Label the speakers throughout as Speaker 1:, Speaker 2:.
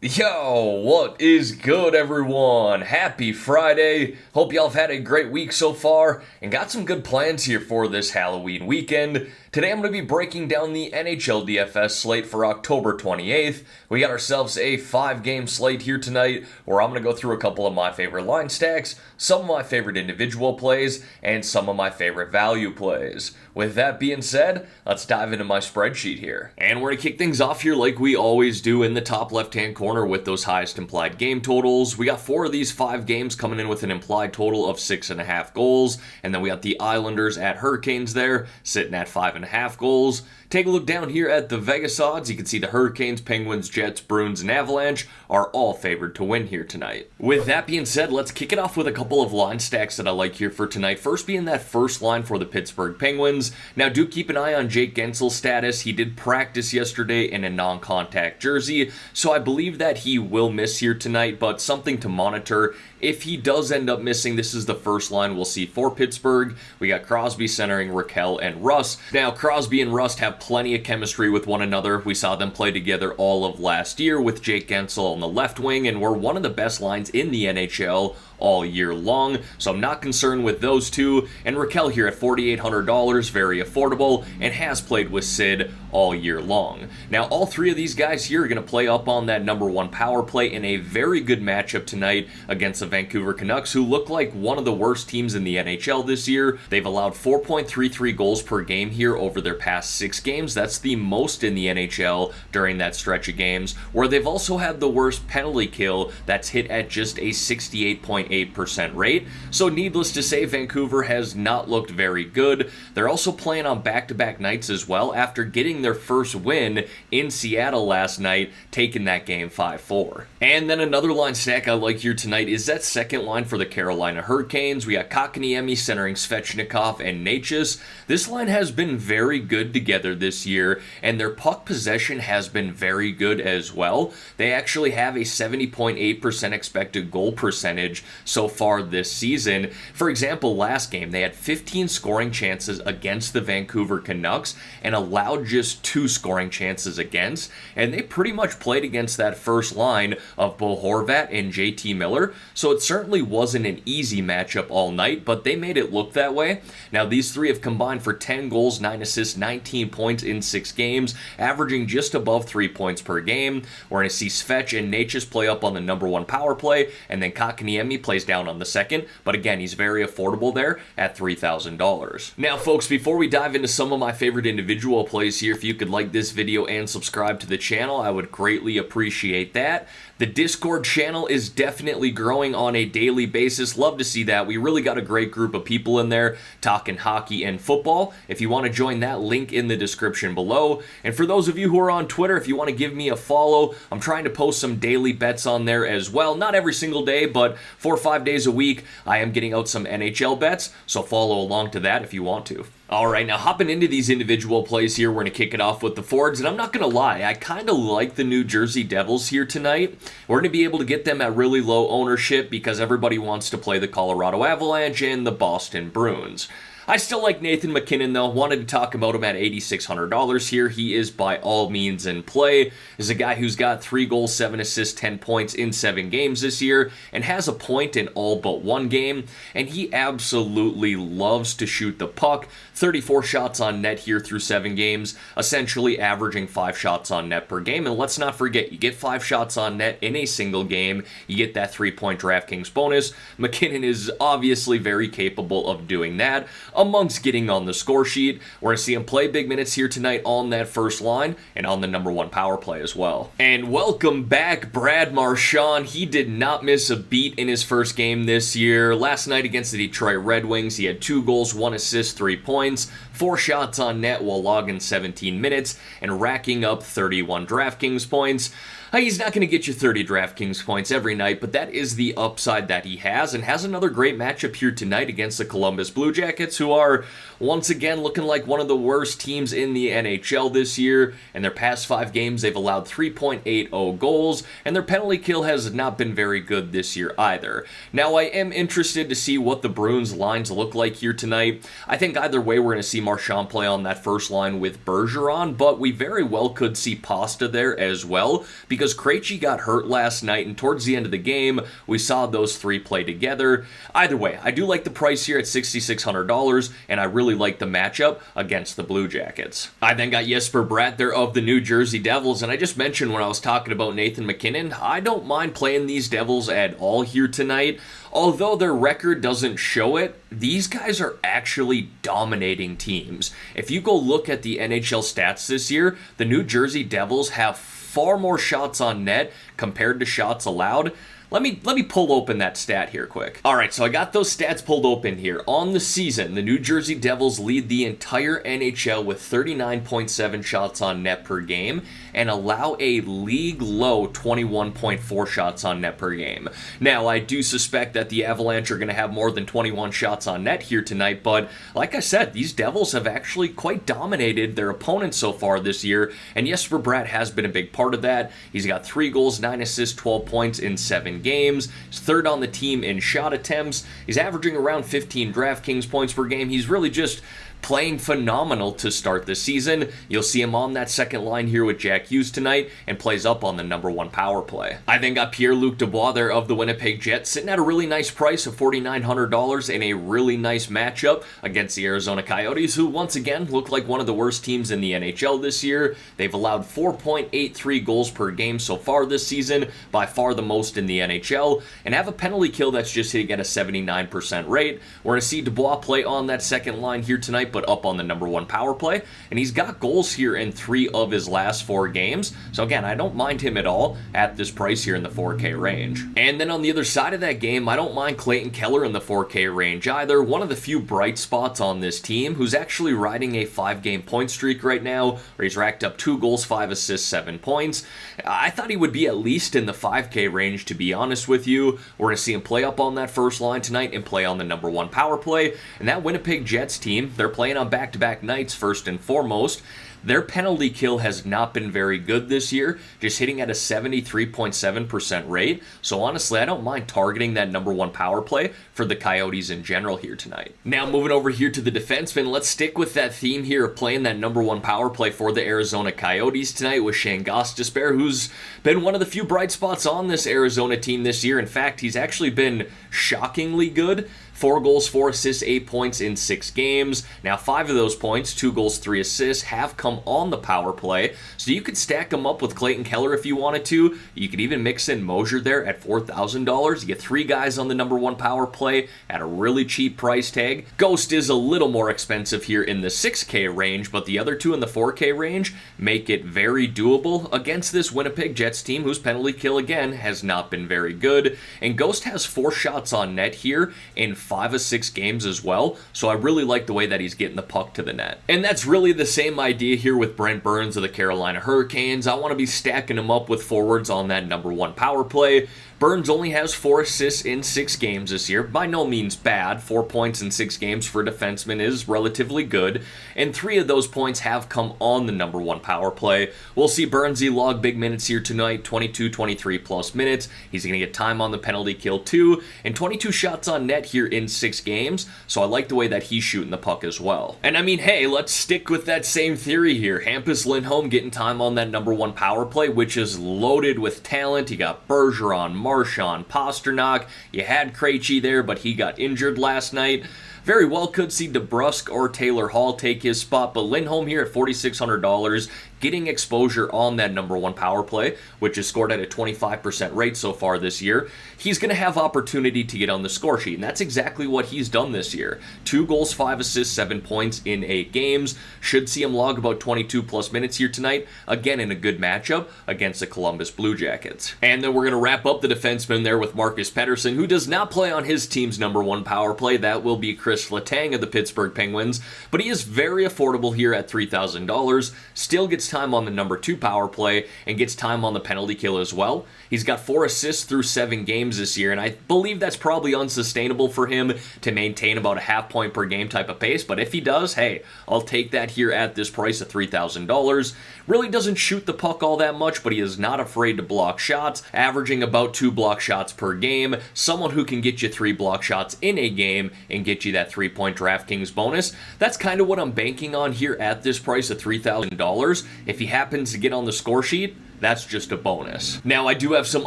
Speaker 1: Yo, what is good, everyone? Happy Friday. Hope y'all have had a great week so far and got some good plans here for this Halloween weekend. Today I'm going to be breaking down the Nhl Dfs slate for October 28th. We got ourselves a 5-game slate here tonight where I'm going to go through a couple of my favorite line stacks, some of my favorite individual plays, and some of my favorite value plays. With that being said, let's dive into my spreadsheet here. And we're going to kick things off here like we always do in the top left-hand corner with those highest implied game totals. We got 4 of these 5 games coming in with an implied total of 6.5 goals. And then we got the Islanders at Hurricanes there, sitting at 5.5 goals. Take a look down here at the Vegas odds. You can see the Hurricanes, Penguins, Jets, Bruins, and Avalanche are all favored to win here tonight. With that being said, let's kick it off with a couple of line stacks that I like here for tonight. First being that first line for the Pittsburgh Penguins. Now, do keep an eye on Jake Guentzel's status. He did practice yesterday in a non-contact jersey, so I believe that he will miss here tonight, but something to monitor. If he does end up missing, this is the first line we'll see for Pittsburgh. We got Crosby centering Rakell and Russ. Now, Crosby and Russ have plenty of chemistry with one another. We saw them play together all of last year with Jake Guentzel on the left wing, and were one of the best lines in the NHL all year long, so I'm not concerned with those two. And Rakell here at $4,800, very affordable, and has played with Sid all year long. Now, all 3 of these guys here are going to play up on that number 1 power play in a very good matchup tonight against the Vancouver Canucks, who look like one of the worst teams in the NHL this year. They've allowed 4.33 goals per game here over their past 6 games. That's the most in the NHL during that stretch of games, where they've also had the worst penalty kill that's hit at just a 68.8% rate. So needless to say, Vancouver has not looked very good. They're also playing on back-to-back nights as well after getting their first win in Seattle last night, taking that game 5-4. And then another line stack I like here tonight is that second line for the Carolina Hurricanes. We got Kotkaniemi centering Svechnikov and Necas. This line has been very good together this year, and their puck possession has been very good as well. They actually have a 70.8% expected goal percentage so far this season. For example, last game, they had 15 scoring chances against the Vancouver Canucks and allowed just 2 scoring chances against, and they pretty much played against that first line of Bo Horvat and JT Miller, so it certainly wasn't an easy matchup all night, but they made it look that way. Now, these 3 have combined for 10 goals, 9 assists, 19 points in 6 games, averaging just above 3 points per game. We're going to see Svech and Necas play up on the number 1 power play, and then Kotkaniemi plays down on the second, but again, he's very affordable there at $3,000. Now, folks, before we dive into some of my favorite individual plays here, if you could like this video and subscribe to the channel, I would greatly appreciate that. The Discord channel is definitely growing on a daily basis. Love to see that. We really got a great group of people in there talking hockey and football. If you want to join that, link in the description below. And for those of you who are on Twitter, if you want to give me a follow, I'm trying to post some daily bets on there as well. Not every single day, but 4 or 5 days a week, I am getting out some NHL bets, so follow along to that if you want to. Alright, now hopping into these individual plays here, we're going to kick it off with the forwards, and I'm not going to lie, I kind of like the New Jersey Devils here tonight. We're going to be able to get them at really low ownership because everybody wants to play the Colorado Avalanche and the Boston Bruins. I still like Nathan MacKinnon, though. Wanted to talk about him at $8,600 here. He is by all means in play. Is a guy who's got 3 goals, 7 assists, 10 points in 7 games this year, and has a point in all but 1 game, and he absolutely loves to shoot the puck. 34 shots on net here through 7 games, essentially averaging 5 shots on net per game. And let's not forget, you get 5 shots on net in a single game, you get that 3-point DraftKings bonus. MacKinnon is obviously very capable of doing that, amongst getting on the score sheet. We're going to see him play big minutes here tonight on that first line and on the number 1 power play as well. And welcome back, Brad Marchand. He did not miss a beat in his first game this year. Last night against the Detroit Red Wings, he had 2 goals, 1 assist, 3 points, 4 shots on net while logging 17 minutes and racking up 31 DraftKings points. He's not going to get you 30 DraftKings points every night, but that is the upside that he has, and has another great matchup here tonight against the Columbus Blue Jackets, who are once again looking like one of the worst teams in the NHL this year. In their past 5 games, they've allowed 3.80 goals, and their penalty kill has not been very good this year either. Now, I am interested to see what the Bruins lines look like here tonight. I think either way, we're going to see Marchand play on that first line with Bergeron, but we very well could see Pasta there as well, because because Krejci got hurt last night, and towards the end of the game, we saw those three play together. Either way, I do like the price here at $6,600, and I really like the matchup against the Blue Jackets. I then got Jesper Bratt there of the New Jersey Devils, and I just mentioned when I was talking about Nathan MacKinnon, I don't mind playing these Devils at all here tonight. Although their record doesn't show it, these guys are actually dominating teams. If you go look at the NHL stats this year, the New Jersey Devils have far more shots on net compared to shots allowed. Let me pull open that stat here quick. All right, so I got those stats pulled open here. On the season, the New Jersey Devils lead the entire NHL with 39.7 shots on net per game and allow a league-low 21.4 shots on net per game. Now, I do suspect that the Avalanche are going to have more than 21 shots on net here tonight, but like I said, these Devils have actually quite dominated their opponents so far this year, and Jesper Bratt has been a big part of that. He's got 3 goals, 9 assists, 12 points in 7 games. He's third on the team in shot attempts. He's averaging around 15 DraftKings points per game. He's really just playing phenomenal to start the season. You'll see him on that second line here with Jack Hughes tonight and plays up on the #1 power play. I then got Pierre-Luc Dubois there of the Winnipeg Jets sitting at a really nice price of $4,900 in a really nice matchup against the Arizona Coyotes, who once again look like one of the worst teams in the NHL this year. They've allowed 4.83 goals per game so far this season, by far the most in the NHL, and have a penalty kill that's just hitting at a 79% rate. We're going to see Dubois play on that second line here tonight, but up on the #1 power play, and he's got goals here in 3 of his last 4 games. So again, I don't mind him at all at this price here in the 4K range. And then on the other side of that game, I don't mind Clayton Keller in the 4K range either. One of the few bright spots on this team, who's actually riding a 5-game point streak right now, where he's racked up 2 goals, 5 assists, 7 points. I thought he would be at least in the 5K range, to be honest with you. We're going to see him play up on that first line tonight and play on the #1 power play. And that Winnipeg Jets team, they're playing on back-to-back nights first and foremost. Their penalty kill has not been very good this year, just hitting at a 73.7% rate. So honestly, I don't mind targeting that #1 power play for the Coyotes in general here tonight. Now moving over here to the defensemen, let's stick with that theme here of playing that #1 power play for the Arizona Coyotes tonight with Shane Gostisbehere, who's been one of the few bright spots on this Arizona team this year. In fact, he's actually been shockingly good. 4 goals, 4 assists, 8 points in 6 games. Now 5 of those points, 2 goals, 3 assists, have come on the power play. So you could stack them up with Clayton Keller if you wanted to. You could even mix in Mosier there at $4,000. You get 3 guys on the #1 power play at a really cheap price tag. Ghost is a little more expensive here in the 6K range, but the other 2 in the 4K range make it very doable against this Winnipeg Jets team, whose penalty kill again has not been very good. And Ghost has 4 shots on net here in 5 of 6 games as well, so I really like the way that he's getting the puck to the net. And that's really the same idea here with Brent Burns of the Carolina Hurricanes. I want to be stacking him up with forwards on that #1 power play. Burns only has 4 assists in 6 games this year. By no means bad. 4 points in 6 games for a defenseman is relatively good. And 3 of those points have come on the #1 power play. We'll see Burnsy log big minutes here tonight. 22, 23 plus minutes. He's going to get time on the penalty kill too. And 22 shots on net here in 6 games. So I like the way that he's shooting the puck as well. And I mean, hey, let's stick with that same theory here. Hampus Lindholm getting time on that #1 power play, which is loaded with talent. You got Bergeron, Marchand, Pasternak. You had Krejci there, but he got injured last night. Very well could see DeBrusk or Taylor Hall take his spot, but Lindholm here at $4,600, getting exposure on that #1 power play, which is scored at a 25% rate so far this year. He's going to have opportunity to get on the score sheet, and that's exactly what he's done this year. 2 goals, 5 assists, 7 points in 8 games. Should see him log about 22 plus minutes here tonight, again in a good matchup against the Columbus Blue Jackets. And then we're going to wrap up the defenseman there with Marcus Pettersson, who does not play on his team's #1 power play. That will be Chris Letang of the Pittsburgh Penguins, but he is very affordable here at $3,000. Still gets time on the #2 power play and gets time on the penalty kill as well. He's got 4 assists through 7 games this year, and I believe that's probably unsustainable for him to maintain about a half point per game type of pace, but if he does, hey, I'll take that here at this price of $3,000. Really doesn't shoot the puck all that much, but he is not afraid to block shots, averaging about 2 block shots per game. Someone who can get you 3 block shots in a game and get you that 3-point DraftKings bonus. That's kind of what I'm banking on here at this price of $3,000. If he happens to get on the score sheet, that's just a bonus. Now, I do have some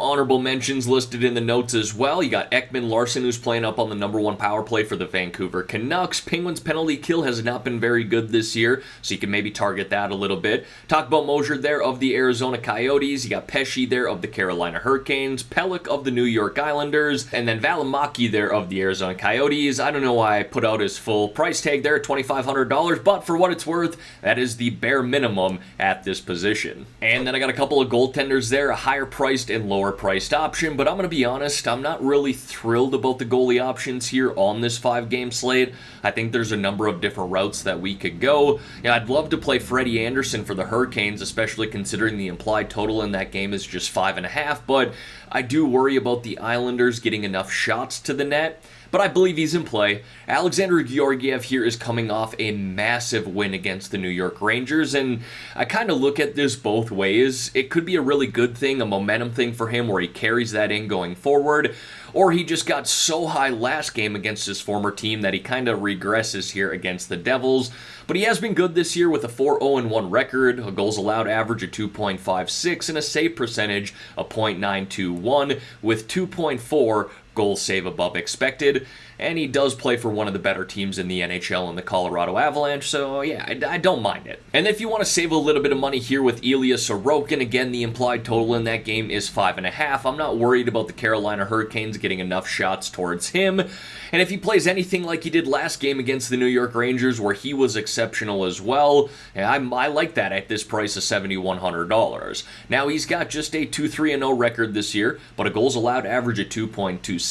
Speaker 1: honorable mentions listed in the notes as well. You got Ekman Larsson, who's playing up on the #1 power play for the Vancouver Canucks. Penguins' penalty kill has not been very good this year, so you can maybe target that a little bit. Talk about Mosier there of the Arizona Coyotes. You got Pesce there of the Carolina Hurricanes, Pelech of the New York Islanders, and then Valimaki there of the Arizona Coyotes. I don't know why I put out his full price tag there at $2,500, but for what it's worth, that is the bare minimum at this position. And then I got a couple of goaltenders there, a higher priced and lower priced option, but I'm going to be honest, I'm not really thrilled about the goalie options here on this 5-game slate. I think there's a number of different routes that we could go. Yeah, I'd love to play Freddie Anderson for the Hurricanes, especially considering the implied total in that game is just 5.5, but I do worry about the Islanders getting enough shots to the net. But I believe he's in play. Alexander Georgiev here is coming off a massive win against the New York Rangers, and I kind of look at this both ways. It could be a really good thing, a momentum thing for him where he carries that in going forward, or he just got so high last game against his former team that he kind of regresses here against the Devils. But he has been good this year with a 4-0-1 record, a goals allowed average of 2.56, and a save percentage of .921 with 2.4 goals save above expected, and he does play for one of the better teams in the NHL in the Colorado Avalanche, so yeah, I don't mind it. And if you want to save a little bit of money here with Ilya Sorokin, again, the implied total in that game is 5.5. I'm not worried about the Carolina Hurricanes getting enough shots towards him, and if he plays anything like he did last game against the New York Rangers, where he was exceptional as well, I like that at this price of $7,100. Now, he's got just a 2-3-0 record this year, but a goals allowed average of 2.26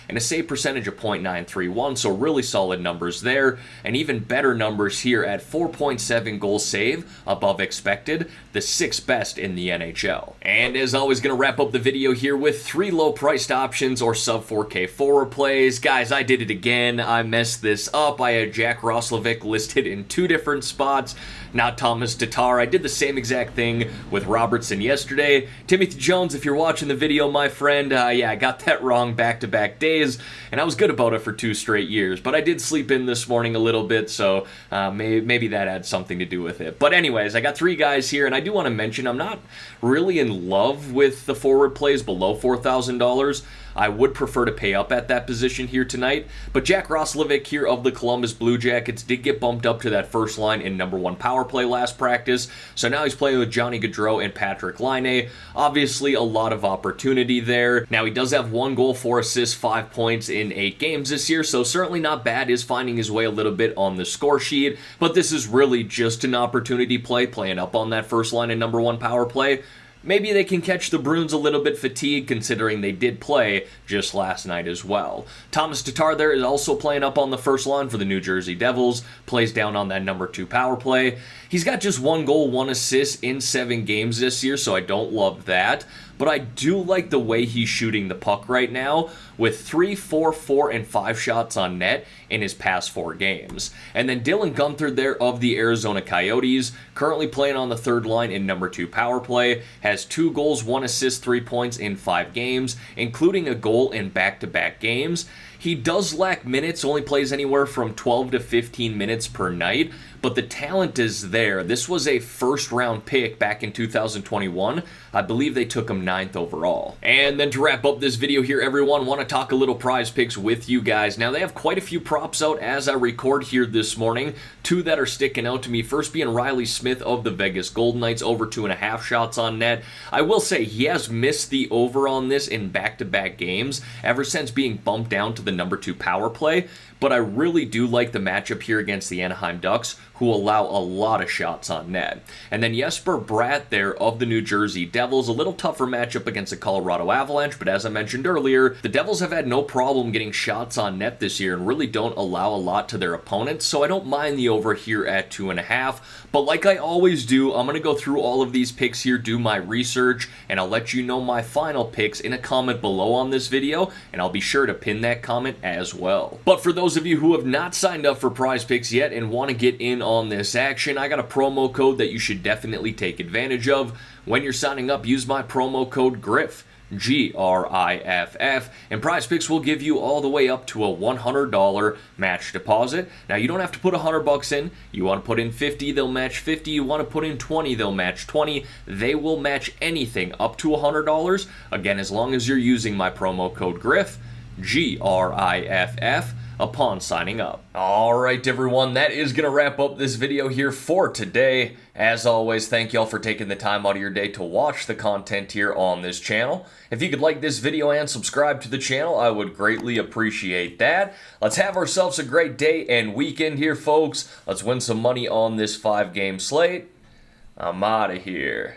Speaker 1: and a save percentage of .931, so really solid numbers there, and even better numbers here at 4.7 goals save above expected, the 6th best in the NHL. And as always, going to wrap up the video here with 3 low-priced options or sub-4K forward plays. Guys, I did it again. I messed this up. I had Jack Roslovic listed in 2 different spots, not Thomas Tatar. I did the same exact thing with Robertson yesterday. Timothy Jones, if you're watching the video, my friend, yeah, I got that wrong back-to-back days, and I was good about it for 2 straight years, but I did sleep in this morning a little bit, so maybe that had something to do with it. But anyways, I got 3 guys here, and I do want to mention I'm not really in love with the forward plays below $4,000. I would prefer to pay up at that position here tonight, but Jack Roslovic here of the Columbus Blue Jackets did get bumped up to that first line in #1 power play last practice, so now he's playing with Johnny Gaudreau and Patrick Laine. Obviously, a lot of opportunity there. Now, he does have 1 goal, 4 assists, 5 points in 8 games this year, so certainly not bad. Is finding his way a little bit on the score sheet, but this is really just an opportunity play, playing up on that first line in #1 power play. Maybe they can catch the Bruins a little bit fatigued, considering they did play just last night as well. Thomas Tatar there is also playing up on the first line for the New Jersey Devils, plays down on that #2 power play. He's got just 1 goal, 1 assist in 7 games this year, so I don't love that. But I do like the way he's shooting the puck right now, with 3, 4, 4, and 5 shots on net in his past 4 games. And then Dylan Guenther there of the Arizona Coyotes, currently playing on the third line in #2 power play, has 2 goals, 1 assist, 3 points in 5 games, including a goal in back-to-back games. He does lack minutes, only plays anywhere from 12 to 15 minutes per night, but the talent is there. This was a first-round pick back in 2021. I believe they took him 9th overall. And then to wrap up this video here, everyone, want to talk a little prize picks with you guys. Now, they have quite a few props out as I record here this morning. 2 that are sticking out to me. First being Riley Smith of the Vegas Golden Knights, over 2.5 shots on net. I will say he has missed the over on this in back-to-back games ever since being bumped down to the #2 power play. But I really do like the matchup here against the Anaheim Ducks, who allow a lot of shots on net. And then Jesper Bratt there of the New Jersey Devils, a little tougher matchup against the Colorado Avalanche, but as I mentioned earlier, the Devils have had no problem getting shots on net this year and really don't allow a lot to their opponents, so I don't mind the over here at 2.5. But like I always do, I'm going to go through all of these picks here, do my research, and I'll let you know my final picks in a comment below on this video, and I'll be sure to pin that comment as well. But for those of you who have not signed up for Prize Picks yet and want to get in on this action, I got a promo code that you should definitely take advantage of. When you're signing up, use my promo code GRIFF. GRIFF, and Prizepicks will give you all the way up to a $100 match deposit. Now, you don't have to put $100 in. You want to put in 50, they'll match 50. You want to put in 20, they'll match 20. They will match anything up to $100. Again, as long as you're using my promo code GRIFF, GRIFF, upon signing up. Alright everyone, that is going to wrap up this video here for today. As always, thank y'all for taking the time out of your day to watch the content here on this channel. If you could like this video and subscribe to the channel, I would greatly appreciate that. Let's have ourselves a great day and weekend here, folks. Let's win some money on this 5-game slate. I'm out of here.